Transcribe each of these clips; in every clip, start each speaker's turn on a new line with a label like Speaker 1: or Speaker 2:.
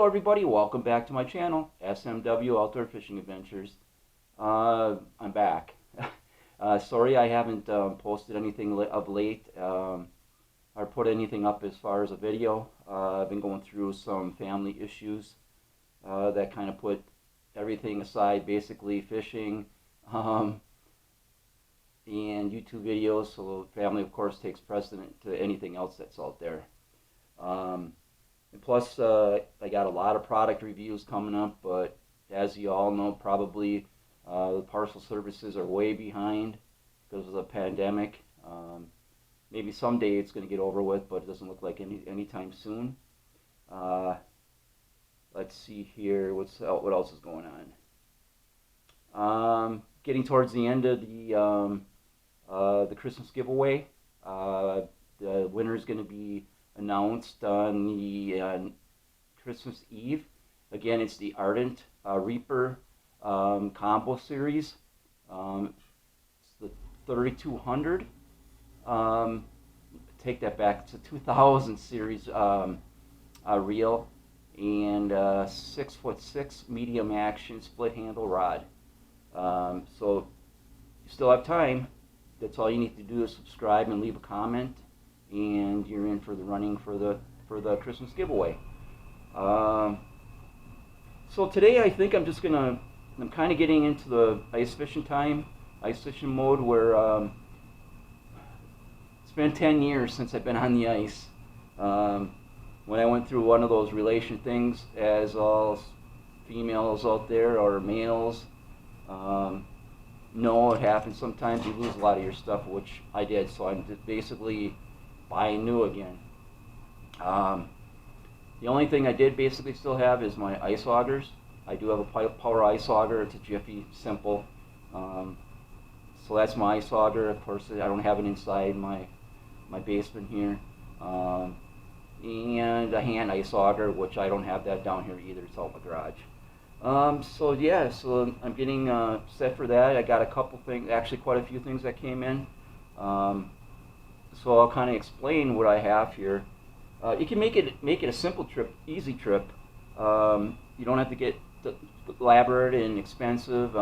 Speaker 1: Hello everybody, welcome back to my channel, S.M.W. Outdoor Fishing Adventures. I'm back. Sorry I haven't posted anything of late, or put anything up as far as a video. I've been going through some family issues that kind of put everything aside, basically fishing and YouTube videos, so family of course takes precedent to anything else that's out there. And plus, I got a lot of product reviews coming up, but as you all know, probably the parcel services are way behind because of the pandemic. Maybe someday it's going to get over with, but it doesn't look like anytime soon. Let's see here, what else is going on? Getting towards the end of the Christmas giveaway. The winner is going to be announced on the Christmas Eve. Again, it's the Ardent Reaper combo series. It's the 3200. Take that back. It's a 2000 series reel and 6'6" medium action split handle rod. So you still have time. That's all you need to do is subscribe and leave a comment, and you're in for the running for the Christmas giveaway. So today I think I'm kind of getting into the ice fishing mode, where it's been 10 years since I've been on the ice. When I went through one of those relation things, as all females out there or males know, it happens sometimes. You lose a lot of your stuff, which I did, so I'm just basically buying new again. The only thing I did basically still have is my ice augers. I do have a power ice auger. It's a Jiffy, simple. So that's my ice auger. Of course, I don't have it inside my basement here. And a hand ice auger, which I don't have that down here either. It's out in my garage. So yeah, so I'm getting set for that. I got a couple things, actually quite a few things that came in. So I'll kind of explain what I have here. You can make it a simple trip, easy trip. You don't have to get elaborate and expensive.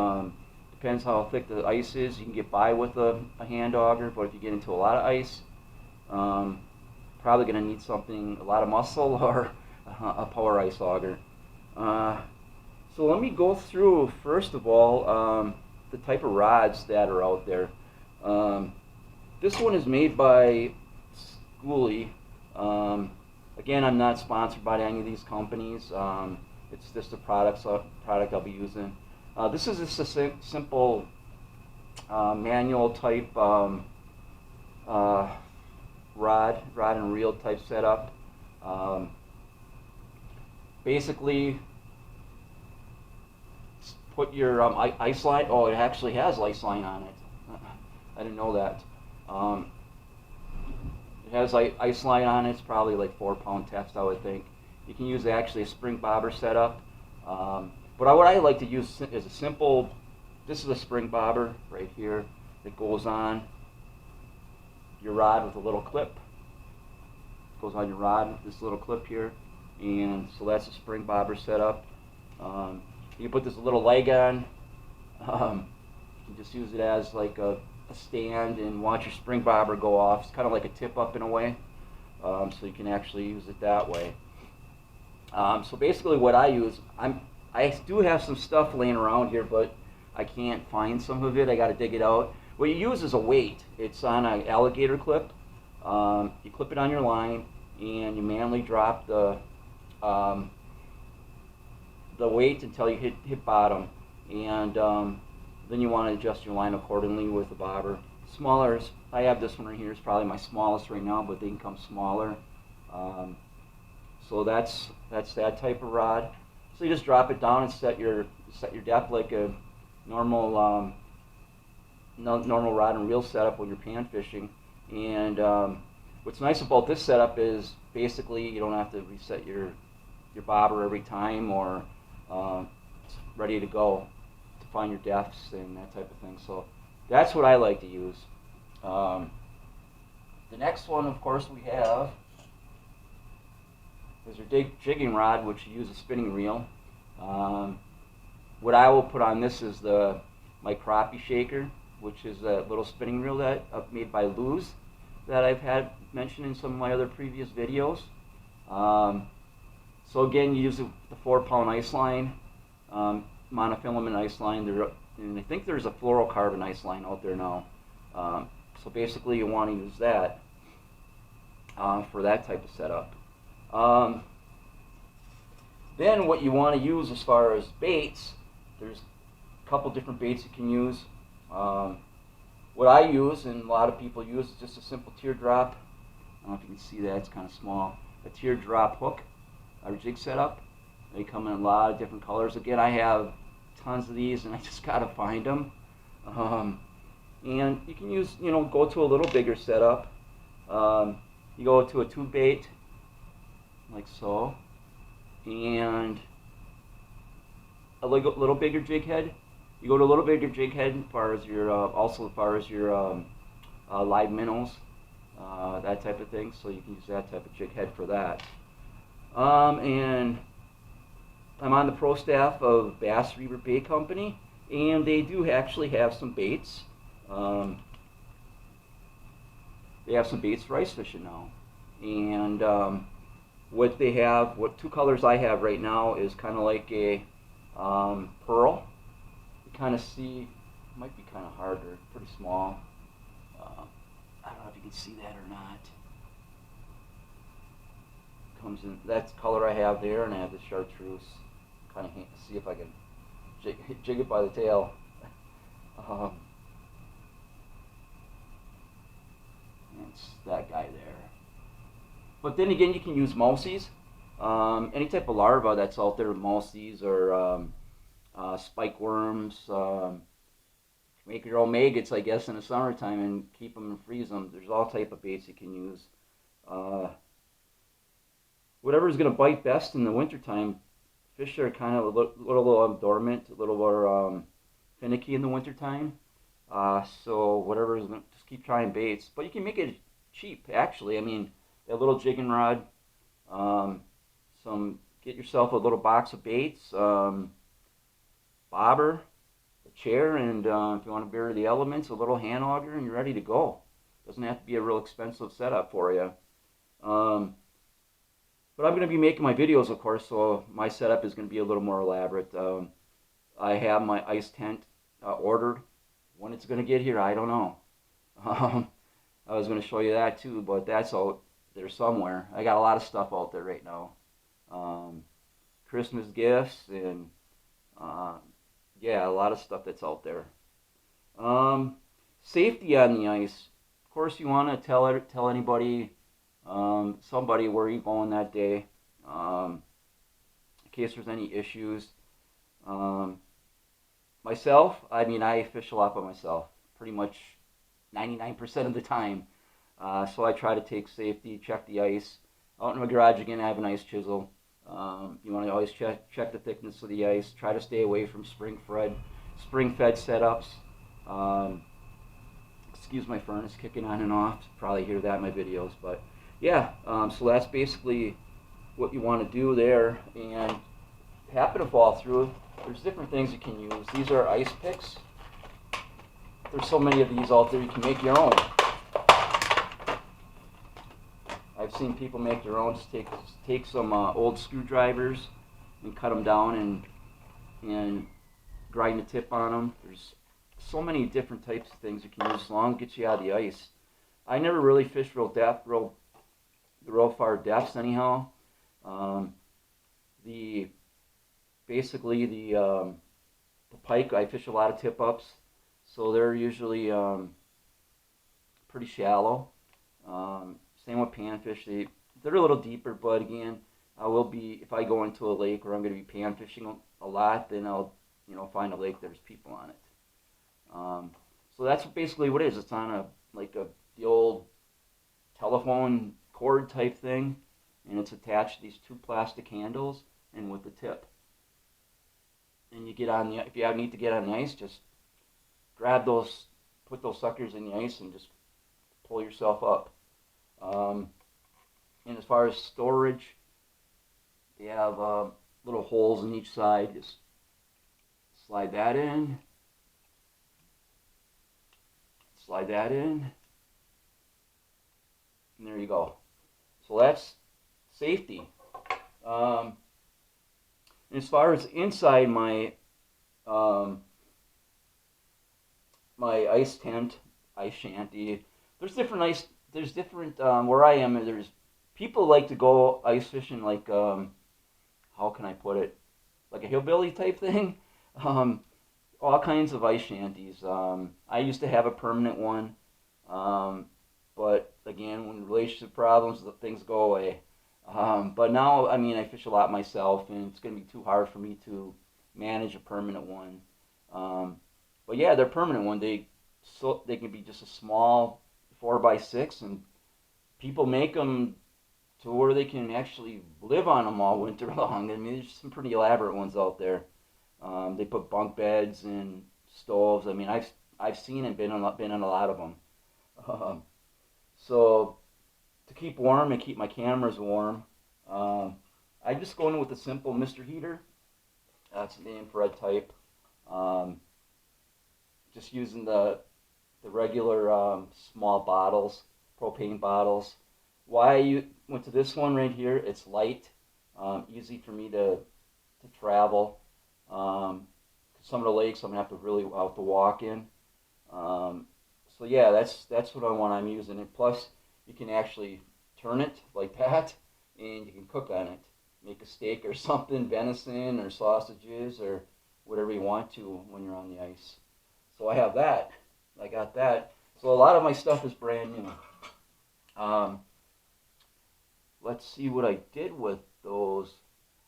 Speaker 1: Depends how thick the ice is. You can get by with a hand auger, but if you get into a lot of ice, probably going to need a lot of muscle or a power ice auger. So let me go through, first of all, the type of rods that are out there. This one is made by Schoolie. Again, I'm not sponsored by any of these companies. It's just a product I'll be using. This is just a simple manual type rod and reel type setup. Basically, put your ice line. Oh, it actually has ice line on it. I didn't know that. It has ice line on it. It's probably like 4-pound test, I would think. You can use actually a spring bobber setup. But what I like to use is a simple, this is a spring bobber right here that goes on your rod with a little clip. It goes on your rod with this little clip here. And so that's a spring bobber setup. You can put this little leg on. You can just use it as like a stand and watch your spring bobber go off. It's kind of like a tip up in a way, so you can actually use it that way. So basically what I use, I do have some stuff laying around here, but I can't find some of it. I got to dig it out. What you use is a weight. It's on an alligator clip. You clip it on your line and you manually drop the weight until you hit bottom, and then you want to adjust your line accordingly with the bobber. Smaller, I have this one right here. It's probably my smallest right now, but they can come smaller. So that's that type of rod. So you just drop it down and set your depth like a normal normal rod and reel setup when you're pan fishing. And what's nice about this setup is basically you don't have to reset your bobber every time, or it's ready to go to find your depths and that type of thing. So that's what I like to use. The next one, of course, we have is your jigging rod, which you use a spinning reel. What I will put on this is my crappie shaker, which is a little spinning reel that made by Luz that I've had mentioned in some of my other previous videos. So again, you use the 4-pound ice line, monofilament ice line. And I think there's a fluorocarbon ice line out there now. So basically, you want to use that for that type of setup. Then what you want to use as far as baits, there's a couple different baits you can use. What I use, and a lot of people use, is just a simple teardrop. I don't know if you can see that, it's kind of small. A teardrop hook, our jig setup. They come in a lot of different colors. Again, I have tons of these, and I just gotta find them. And you can use, go to a little bigger setup. You go to a tube bait, like so, and a little bigger jig head. You go to a little bigger jig head as far as your, live minnows, that type of thing. So you can use that type of jig head for that. And I'm on the pro staff of Bass Reaver Bait Company, and they do actually have some baits. They have some baits for ice fishing now. And what two colors I have right now is kind of like a pearl. You kind of see, it might be kind of hard, or pretty small. I don't know if you can see that or not. Comes in, that's the color I have there, and I have the chartreuse. Kind of see if I can jig it by the tail. It's that guy there. But then again, you can use mousies. Any type of larva that's out there, mousies or spike worms. Make your own maggots, I guess, in the summertime and keep them and freeze them. There's all type of baits you can use. Whatever's going to bite best in the wintertime. Fish are kind of a little dormant, a little more finicky in the wintertime. So whatever is going to, just keep trying baits. But you can make it cheap, actually. I mean, that little jigging rod. Get yourself a little box of baits, bobber, a chair, and if you want to bury the elements, a little hand auger, and you're ready to go. Doesn't have to be a real expensive setup for you. But I'm going to be making my videos, of course, so my setup is going to be a little more elaborate. I have my ice tent ordered. When it's going to get here, I don't know. I was going to show you that too, but that's out there somewhere. I got a lot of stuff out there right now. Christmas gifts and yeah, a lot of stuff that's out there. Safety on the ice. Of course, you want to tell anybody, somebody where you're going that day, in case there's any issues. Myself, I mean, I fish a lot by myself, pretty much 99% of the time. So I try to take safety, check the ice. Out in my garage again, I have an ice chisel. You want to always check the thickness of the ice. Try to stay away from spring-fed setups. Excuse my furnace kicking on and off. Probably hear that in my videos, but yeah. So that's basically what you want to do there. And happen to fall through. There's different things you can use. These are ice picks. There's so many of these out there. You can make your own. I've seen people make their own. Just take some old screwdrivers and cut them down and grind the tip on them. There's so many different types of things you can use as long as it gets you out of the ice. I never really fished real far depths anyhow. Basically the pike, I fish a lot of tip ups, so they're usually pretty shallow. Same with panfish. They're a little deeper, but again, if I go into a lake where I'm going to be panfishing a lot, then I'll find a lake there's people on it. So that's basically what it is. It's on the old telephone cord type thing, and it's attached to these two plastic handles and with the tip. And you get on if you need to get on the ice, just grab those, put those suckers in the ice, and just pull yourself up. And as far as storage, They have little holes in each side. Just slide that in, slide that in, and there you go. So that's safety. Um, as far as inside um, my ice tent, ice shanty, there's different ice. There's different where I am. There's people like to go ice fishing like how can I put it, like a hillbilly type thing. Um, all kinds of ice shanties. I used to have a permanent one, um, but again, when relationship problems, the things go away. But now, I mean, I fish a lot myself, and it's going to be too hard for me to manage a permanent one. Um, but yeah, they're permanent one. They can be just a small 4x6, and people make them to where they can actually live on them all winter long. I mean, there's some pretty elaborate ones out there. They put bunk beds and stoves. I mean, I've seen and been in a lot of them. Um, so to keep warm and keep my cameras warm, um, I just go in with a simple Mr. Heater. That's the infrared type. Um, just using the regular small bottles, propane bottles. Why I went to this one right here? It's light, easy for me to travel. Some of the lakes I'm gonna have to really out to walk in. Um, so yeah, that's what I want. I'm using it. Plus, you can actually turn it like that, and you can cook on it. Make a steak or something, venison or sausages or whatever you want to when you're on the ice. So I have that. I got that. So a lot of my stuff is brand new. Um, let's see what I did with those.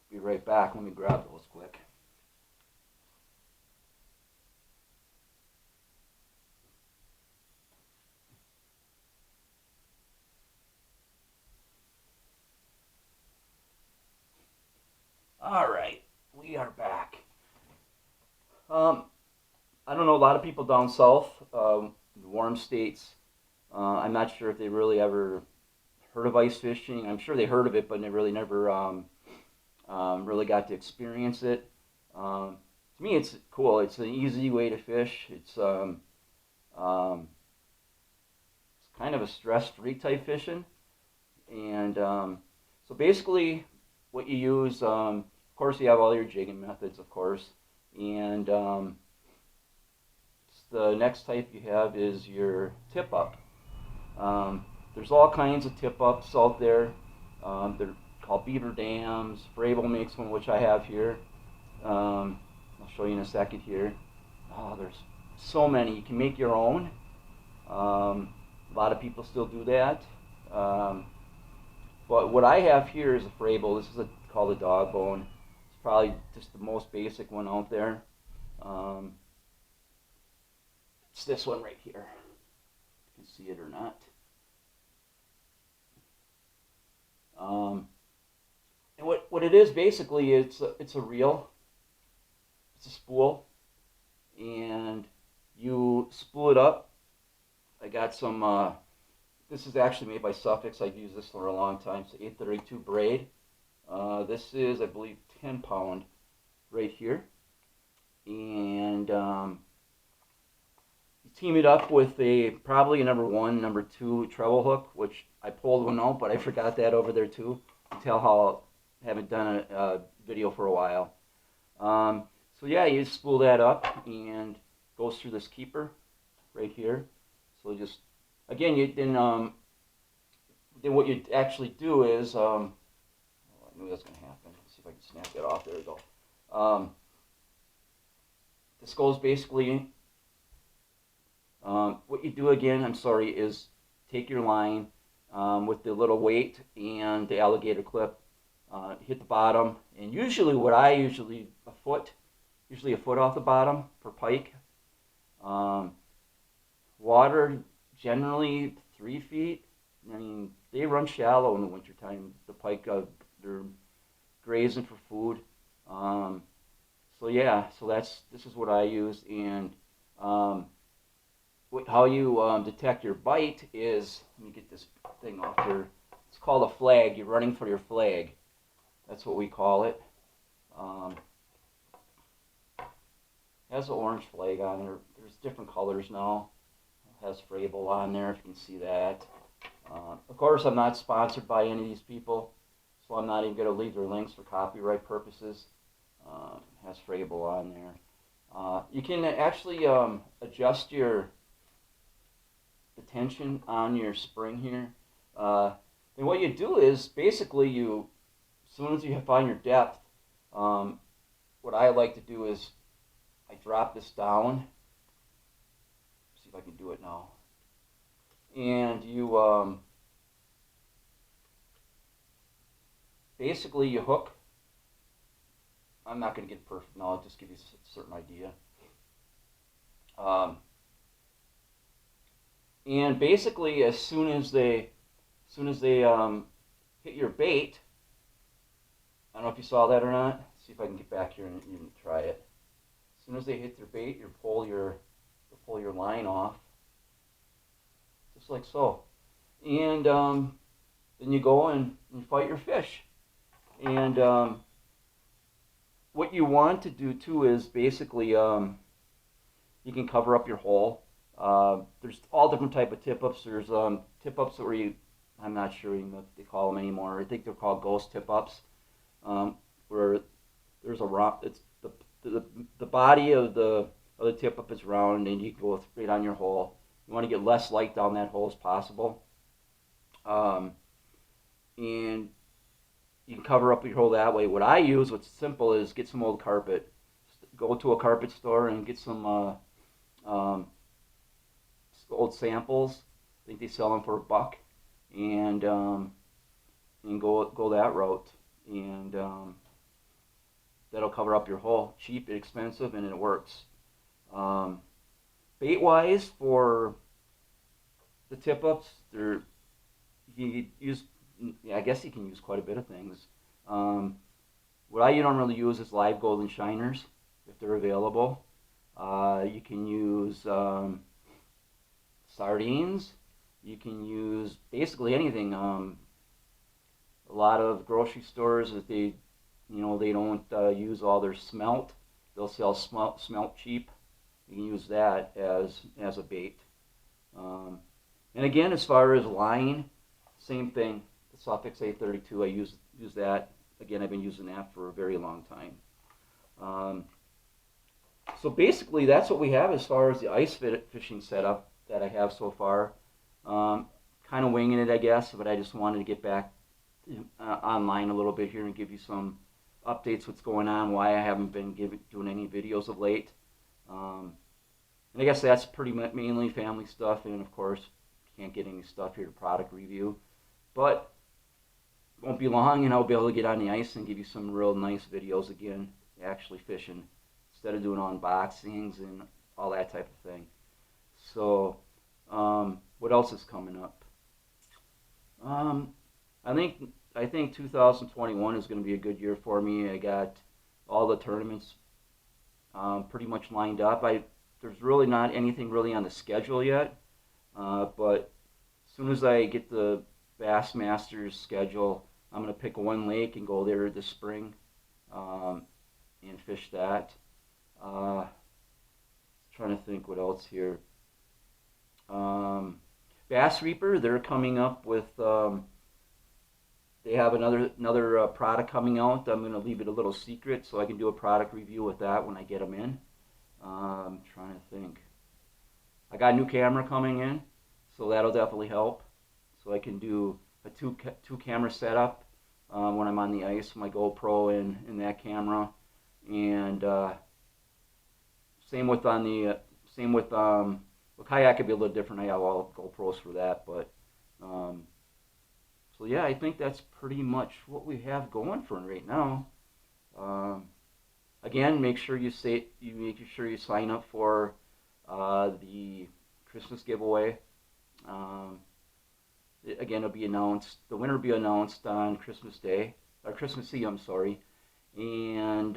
Speaker 1: Be right back. Let me grab those quick. All right, we are back. Um, I don't know a lot of people down south, the warm states. I'm not sure if they really ever heard of ice fishing. I'm sure they heard of it, but they really never really got to experience it. Um, to me, it's cool. It's an easy way to fish. Um, it's kind of a stress-free type fishing, and so basically, what you use, of course, you have all your jigging methods, of course, and the next type you have is your tip up. Um, there's all kinds of tip ups out there. They're called beaver dams. Bravo makes one, which I have here. I'll show you in a second here. Oh, there's so many. You can make your own. A lot of people still do that. Um, but what I have here is a Frable. This is called a dog bone. It's probably just the most basic one out there. Um, it's this one right here. You can see it or not. And what it is basically, it's a reel, it's a spool, and you spool it up. I got some. This is actually made by Suffix. I've used this for a long time. It's 832 braid. This is, I believe, 10 pound right here, and you team it up with probably a number one, number two treble hook, which I pulled one out, but I forgot that over there too. You can tell how I haven't done a video for a while. Um, so yeah, you spool that up and goes through this keeper right here. So just again, then what you actually do is I knew that's gonna happen. Let's see if I can snap that off. There we go. This goes basically. What you do again, I'm sorry, is take your line with the little weight and the alligator clip, hit the bottom, and usually usually a foot off the bottom for pike. Um, water generally 3 feet. I mean, they run shallow in the wintertime. The pike, they're grazing for food. Um, so yeah, this is what I use, and um, how you detect your bite is, let me get this thing off here. It's called a flag. You're running for your flag. That's what we call it. Has an orange flag on there. There's different colors now. It has Fravel on there, if you can see that. Of course, I'm not sponsored by any of these people, so I'm not even going to leave their links for copyright purposes. Has Fravel on there. You can actually adjust the tension on your spring here. And what you do is basically as soon as you find your depth, what I like to do is I drop this down. See if I can do it now. And you basically you hook. I'm not going to get perfect now. I'll just give you a certain idea. And basically, as soon as they hit your bait, I don't know if you saw that or not. Let's see if I can get back here and try it. As soon as they hit their bait, you pull your line off, just like so, and then you go and you fight your fish. And what you want to do too is basically you can cover up your hole. There's all different type of tip-ups. There's tip-ups where I'm not sure even what they call them anymore. I think they're called ghost tip-ups, where there's a rock. It's the body of the tip-up is round, and you can go straight on your hole. You want to get less light down that hole as possible, and you can cover up your hole that way. What I use, what's simple, is get some old carpet. Go to a carpet store and get some old samples. I think they sell them for $1, and go that route, and that'll cover up your hole. Cheap, expensive, and it works. Bait wise, for the tip ups, you use. Yeah, I guess you can use quite a bit of things. What I don't really use is live golden shiners if they're available. You can use sardines. You can use basically anything. A lot of grocery stores, if they don't use all their smelt, they'll sell smelt cheap. You can use that as a bait. And again, as far as line, same thing. The Suffix A32, I use that. Again, I've been using that for a very long time. So basically, that's what we have as far as the ice fishing setup that I have so far. Kind of winging it, I guess, but I just wanted to get back online a little bit here and give you some updates, what's going on, why I haven't been doing any videos of late. And I guess that's pretty much mainly family stuff, and of course, can't get any stuff here to product review. But it won't be long, and I'll be able to get on the ice and give you some real nice videos again, actually fishing, instead of doing unboxings and all that type of thing. So, what else is coming up? I think 2021 is going to be a good year for me. I got all the tournaments pretty much lined up. There's really not anything really on the schedule yet, but as soon as I get the Bass Masters schedule, I'm going to pick one lake and go there this spring and fish that. Trying to think what else here. Bass Reaper, they're coming up with. They have another product coming out. I'm going to leave it a little secret so I can do a product review with that when I get them in. I'm trying to think. I got a new camera coming in, so that'll definitely help. So I can do a two camera setup when I'm on the ice with my GoPro and that camera, and same with Kayak could be a little different. I have all GoPros for that, but so yeah, I think that's pretty much what we have going for right now. Again, make sure you sign up for the Christmas giveaway. Again, it'll be announced. The winner will be announced on Christmas Day or Christmas Eve. I'm sorry, and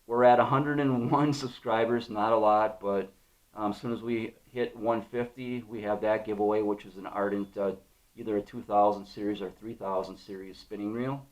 Speaker 1: we're at 101 subscribers. Not a lot, but as soon as we hit 150, we have that giveaway, which is an Ardent either a 2000 series or 3000 series spinning reel.